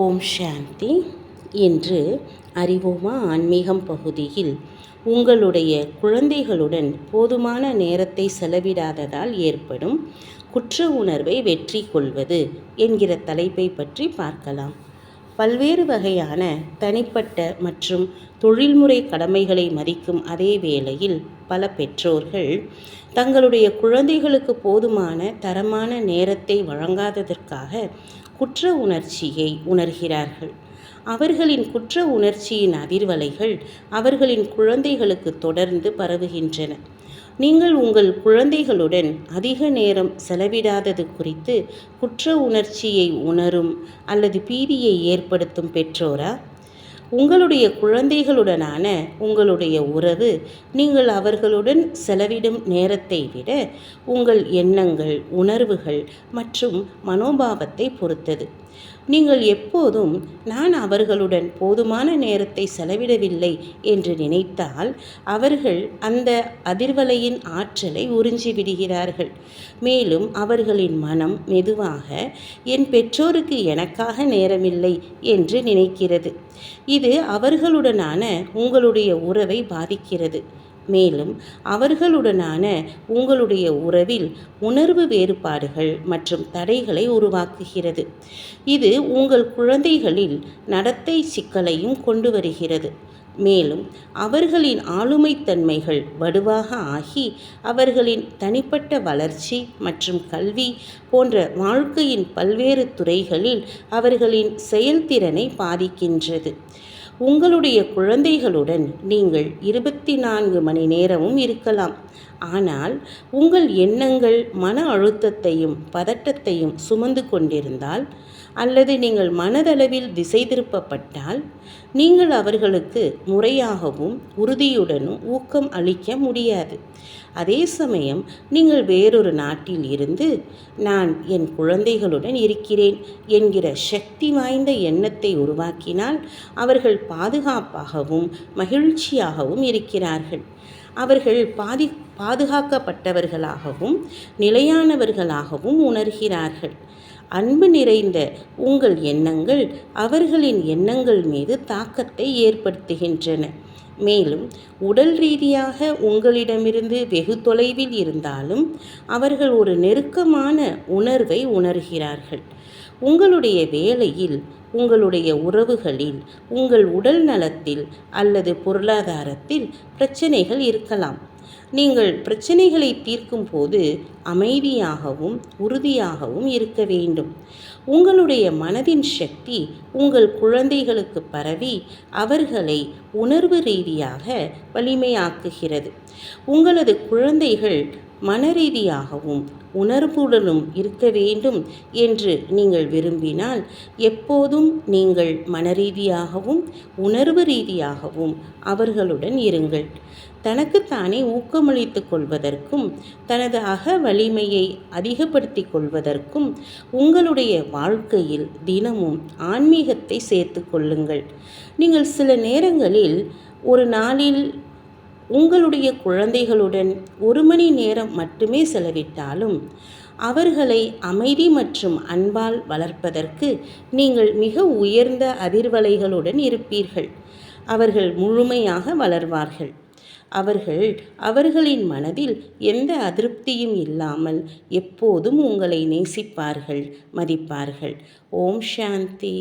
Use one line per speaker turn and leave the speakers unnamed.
ஓம் சாந்தி. இன்று அறிவோமா ஆன்மீகம் பகுதியில் உங்களுடைய குழந்தைகளுடன் போதுமான நேரத்தை செலவிடாததால் ஏற்படும் குற்ற உணர்வை வெற்றி கொள்வது என்கிற தலைப்பை பற்றி பார்க்கலாம். பல்வேறு வகையான தனிப்பட்ட மற்றும் தொழில்முறை கடமைகளை மதிக்கும் அதே வேளையில் பல பெற்றோர்கள் தங்களுடைய குழந்தைகளுக்கு போதுமான தரமான நேரத்தை வழங்காததற்காக குற்ற உணர்ச்சியை உணர்கிறார்கள். அவர்களின் குற்ற உணர்ச்சியின் அதிர்வலைகள் அவர்களின் குழந்தைகளுக்கு தொடர்ந்து பரவுகின்றன. நீங்கள் உங்கள் குழந்தைகளுடன் அதிக நேரம் செலவிடாதது குறித்து குற்ற உணர்ச்சியை உணரும் அல்லது பீதியை ஏற்படுத்தும் பெற்றோரா? உங்களுடைய குழந்தைகளுடனான உங்களுடைய உறவு நீங்கள் அவர்களுடன் செலவிடும் நேரத்தை விட உங்கள் எண்ணங்கள், உணர்வுகள் மற்றும் மனோபாவத்தை பொறுத்தது. நீங்கள் எப்போதும் நான் அவர்களுடன் போதுமான நேரத்தை செலவிடவில்லை என்று நினைத்தால் அவர்கள் அந்த அதிர்வலையின் ஆற்றலை உறிஞ்சி விடுகிறார்கள். மேலும் அவர்களின் மனம் மெதுவாக என் பெற்றோருக்கு எனக்காக நேரமில்லை என்று நினைக்கிறது. இது அவர்களுடனான உங்களுடைய உறவை பாதிக்கிறது. மேலும் அவர்களுடனான உங்களுடைய உறவில் உணர்வு வேறுபாடுகள் மற்றும் தடைகளை உருவாக்குகிறது. இது உங்கள் குழந்தைகளில் நடத்தை சிக்கலையும் கொண்டு வருகிறது. மேலும் அவர்களின் ஆளுமைத்தன்மைகள் வலுவாக ஆகி அவர்களின் தனிப்பட்ட வளர்ச்சி மற்றும் கல்வி போன்ற வாழ்க்கையின் பல்வேறு துறைகளில் அவர்களின் செயல்திறனை பாதிக்கின்றது. உங்களுடைய குழந்தைகளுடன் நீங்கள் 24 மணி நேரமும் இருக்கலாம். ஆனால் உங்கள் எண்ணங்கள் மன அழுத்தத்தையும் பதட்டத்தையும் சுமந்து கொண்டிருந்தால் அல்லது நீங்கள் மனதளவில் திசை திருப்பப்பட்டால் நீங்கள் அவர்களுக்கு முறையாகவும் உறுதியுடனும் ஊக்கம் அளிக்க முடியாது. அதே சமயம் நீங்கள் வேறொரு நாட்டில் இருந்து நான் என் குழந்தைகளுடன் இருக்கிறேன் என்கிற சக்தி வாய்ந்த எண்ணத்தை உருவாக்கினால் அவர்கள் பாதுகாப்பாகவும் மகிழ்ச்சியாகவும் இருக்கிறார்கள். அவர்கள் பாதுகாக்கப்பட்டவர்களாகவும் நிலையானவர்களாகவும் உணர்கிறார்கள். அன்பு நிறைந்த உங்கள் எண்ணங்கள் அவர்களின் எண்ணங்கள் மீது தாக்கத்தை ஏற்படுத்துகின்றன. மேலும் உடல் ரீதியாக உங்களிடமிருந்து வெகு தொலைவில் இருந்தாலும் அவர்கள் ஒரு நெருக்கமான உணர்வை உணர்கிறார்கள். உங்களுடைய வேலையில், உங்களுடைய உறவுகளில், உங்கள் உடல் நலத்தில் அல்லது பொருளாதாரத்தில் பிரச்சனைகள் இருக்கலாம். நீங்கள் பிரச்சனைகளை தீர்க்கும் போது அமைதியாகவும் உறுதியாகவும் இருக்க வேண்டும். உங்களுடைய மனதின் சக்தி உங்கள் குழந்தைகளுக்கு பரவி அவர்களை உணர்வு ரீதியாக வலிமையாக்குகிறது. உங்களது குழந்தைகள் மனரீதியாகவும் உணர்வுடனும் இருக்க வேண்டும் என்று நீங்கள் விரும்பினால் எப்போதும் நீங்கள் மனரீதியாகவும் உணர்வு ரீதியாகவும் அவர்களுடன் இருங்கள். தனக்குத்தானே ஊக்கமளித்து கொள்வதற்கும் தனது அக வலிமையை அதிகப்படுத்தி கொள்வதற்கும் உங்களுடைய வாழ்க்கையில் தினமும் ஆன்மீகத்தை சேர்த்து கொள்ளுங்கள். நீங்கள் சில நேரங்களில் ஒரு நாளில் உங்களுடைய குழந்தைகளுடன் 1 மணி நேரம் மட்டுமே செலவிட்டாலும் அவர்களை அமைதி மற்றும் அன்பால் வளர்ப்பதற்கு நீங்கள் மிக உயர்ந்த அதிர்வலைகளுடன் இருப்பீர்கள். அவர்கள் முழுமையாக வளர்வார்கள். அவர்கள் அவர்களின் மனதில் எந்த அதிருப்தியும் இல்லாமல் எப்போதும் உங்களை நேசிப்பார்கள், மதிப்பார்கள். ஓம் சாந்தி.